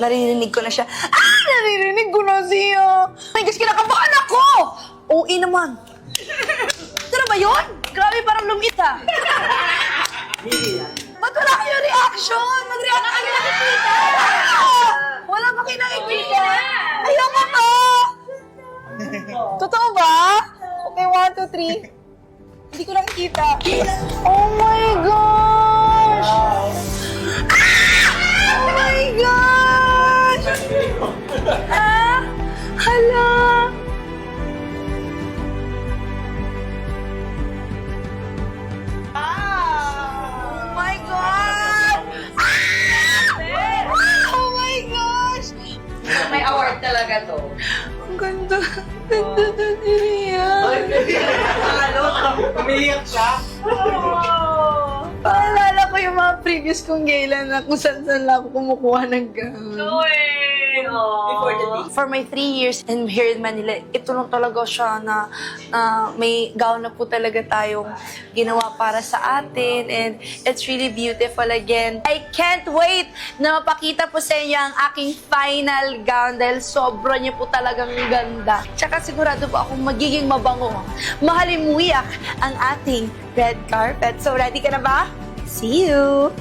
Naririnig ko na siya. Naririnig ko na siya. Oh my gosh, kinakabahan ako! OA naman. Ito na ba yun? Grabe, parang lumit ha. Ba't wala kayong reaction? Mag-react kayo nakikita. Wala pa kayo nakikita. Ayoko pa. Totoo ba? Okay, 1, 2, 3. Hindi ko nakikita. Oh my gosh! Oh my gosh! Hala! Oh my God! Oh my gosh! May award talaga to. Ang ganda. Ganda na niya. Umiyak siya. Paalala ko yung mga previous kong gala na kung saan-saan lang ako kumukuha ng gown. Before the day. For my 3 years in here in Manila, ito lang talaga siya na may gown na po talaga tayong ginawa para sa atin, and it's really beautiful again. I can't wait na mapakita po sa inyo ang aking final gown dahil sobra niya po talagang ganda. Tsaka sigurado po akong magiging mabango. Mahalimuyak ang ating red carpet. So ready ka na ba? See you!